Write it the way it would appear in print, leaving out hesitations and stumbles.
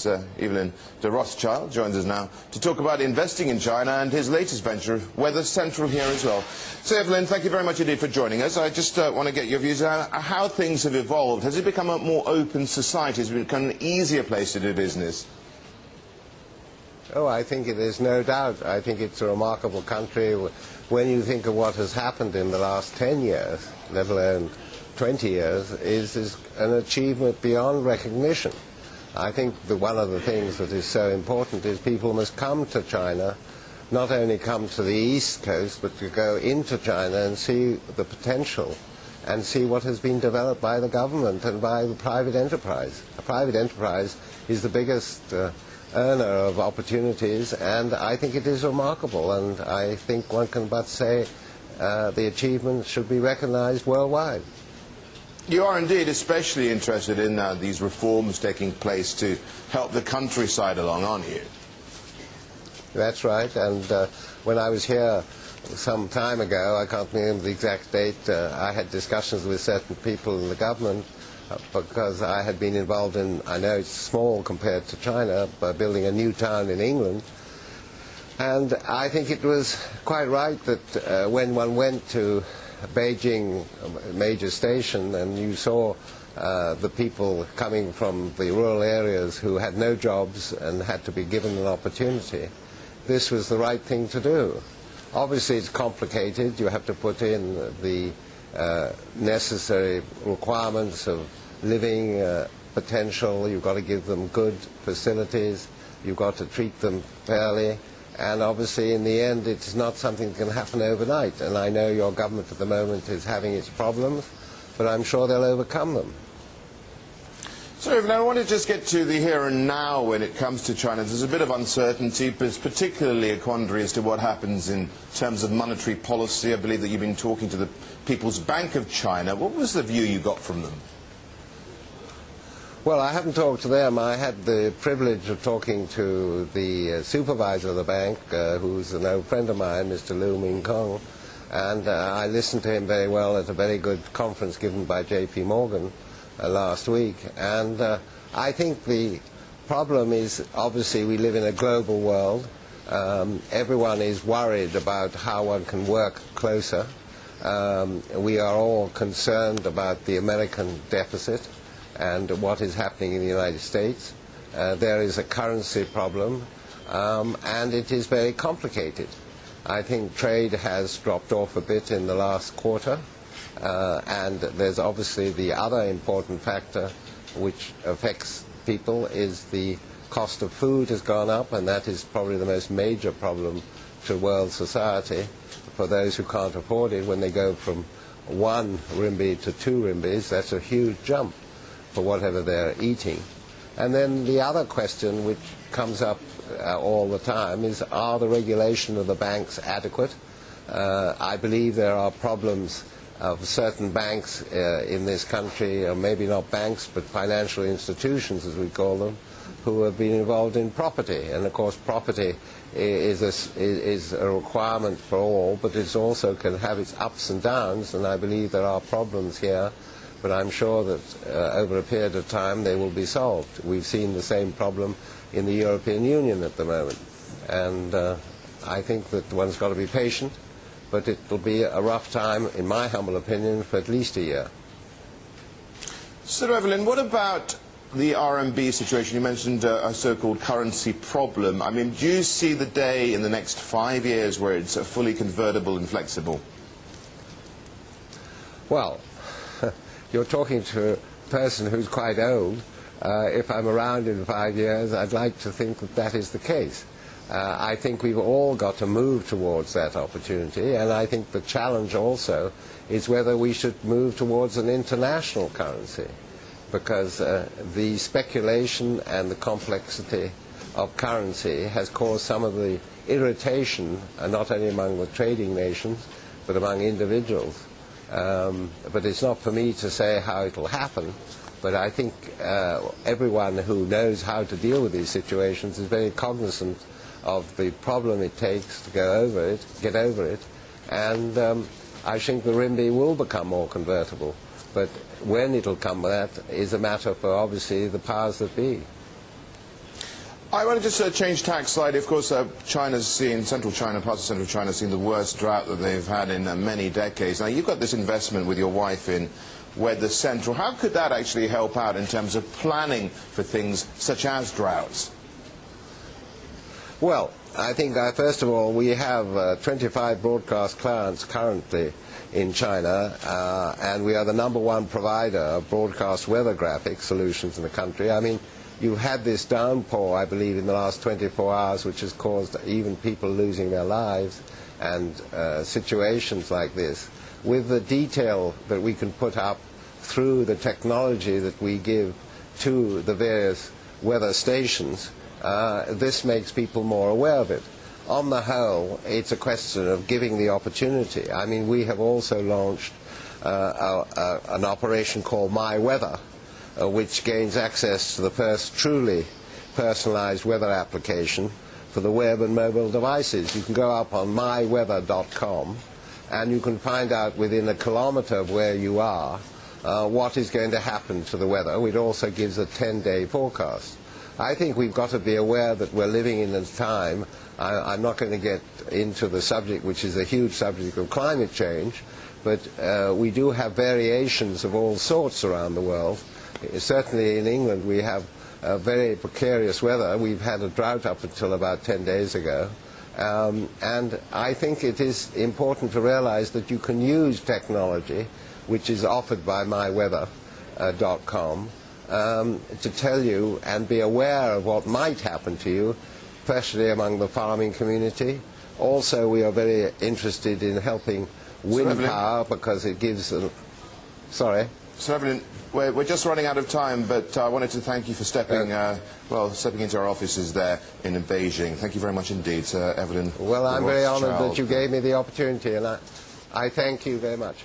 Evelyn de Rothschild joins us now to talk about investing in China and his latest venture, Weather Central, here as well. So, Evelyn, thank you very much indeed for joining us. I just want to get your views on how things have evolved. Has it become a more open society? Has it become an easier place to do business? Oh, I think it is, no doubt. I think it's a remarkable country. When you think of what has happened in the last 10 years, let alone 20 years, is an achievement beyond recognition. I think that one of the things that is so important is people must come to China, not only come to the East Coast, but to go into China and see the potential and see what has been developed by the government and by the private enterprise. A private enterprise is the biggest earner of opportunities, and I think it is remarkable, and I think one can but say the achievement should be recognized worldwide. You are indeed especially interested in these reforms taking place to help the countryside along, aren't you? That's right, and when I was here some time ago, I can't remember the exact date, I had discussions with certain people in the government because I had been involved in, I know it's small compared to China, by building a new town in England. And I think it was quite right that when one went to Beijing major station and you saw the people coming from the rural areas who had no jobs and had to be given an opportunity, this was the right thing to do. Obviously it's complicated. You have to put in the necessary requirements of living potential. You've got to give them good facilities. You've got to treat them fairly. And obviously, in the end, it's not something that can happen overnight. And I know your government at the moment is having its problems, but I'm sure they'll overcome them. So, Evelyn, I want to just get to the here and now when it comes to China. There's a bit of uncertainty, but particularly a quandary as to what happens in terms of monetary policy. I believe that you've been talking to the People's Bank of China. What was the view you got from them? Well, I haven't talked to them. I had the privilege of talking to the supervisor of the bank, who's an old friend of mine, Mr. Lu Ming-kong, and I listened to him very well at a very good conference given by J.P. Morgan last week. And I think the problem is, obviously, we live in a global world. Everyone is worried about how one can work closer. We are all concerned about the American deficit and what is happening in the United States. There is a currency problem, and it is very complicated. I think trade has dropped off a bit in the last quarter, and there's obviously the other important factor which affects people is the cost of food has gone up, and that is probably the most major problem to world society. For those who can't afford it, when they go from 1 RMB to 2 RMBs, that's a huge jump for whatever they're eating. And then the other question which comes up all the time is, are the regulation of the banks adequate? I believe there are problems of certain banks in this country, or maybe not banks, but financial institutions as we call them, who have been involved in property. And of course property is a requirement for all, but it also can have its ups and downs, and I believe there are problems here. But I'm sure that over a period of time they will be solved. We've seen the same problem in the European Union at the moment. And I think that one's got to be patient, but it will be a rough time, in my humble opinion, for at least a year. So, Evelyn, what about the RMB situation? You mentioned a so-called currency problem. I mean, do you see the day in the next 5 years where it's fully convertible and flexible? Well, you're talking to a person who's quite old. If I'm around in 5 years, I'd like to think that that is the case. I think we've all got to move towards that opportunity, and I think the challenge also is whether we should move towards an international currency, because the speculation and the complexity of currency has caused some of the irritation, not only among the trading nations, but among individuals. But it's not for me to say how it will happen, but I think everyone who knows how to deal with these situations is very cognizant of the problem it takes to get over it, and I think the RMB will become more convertible. But when it will come, that is a matter for, obviously, the powers that be. I want to just change tack slightly. Of course, China's seen, central China, parts of central China, seen the worst drought that they've had in many decades. Now, you've got this investment with your wife in Weather Central. How could that actually help out in terms of planning for things such as droughts? Well, I think, first of all, we have 25 broadcast clients currently in China, and we are the #1 provider of broadcast weather graphic solutions in the country. I mean, you had this downpour, I believe, in the last 24 hours, which has caused even people losing their lives, and situations like this. With the detail that we can put up through the technology that we give to the various weather stations, this makes people more aware of it. On the whole, it's a question of giving the opportunity. I mean, we have also launched an operation called My Weather, which gains access to the first truly personalized weather application for the web and mobile devices. You can go up on myweather.com and you can find out within a kilometer of where you are what is going to happen to the weather. It also gives a 10-day forecast. I think we've got to be aware that we're living in a time, I'm not going to get into the subject, which is a huge subject of climate change, but we do have variations of all sorts around the world. Certainly in England we have very precarious weather. We've had a drought up until about 10 days ago. And I think it is important to realize that you can use technology, which is offered by myweather.com, to tell you and be aware of what might happen to you, especially among the farming community. Also, we are very interested in helping wind power because it gives... Sorry? So, Evelyn, we're just running out of time, but I wanted to thank you for stepping into our offices there in Beijing. Thank you very much indeed, Evelyn. Well, I'm very honored that you gave me the opportunity, and I thank you very much.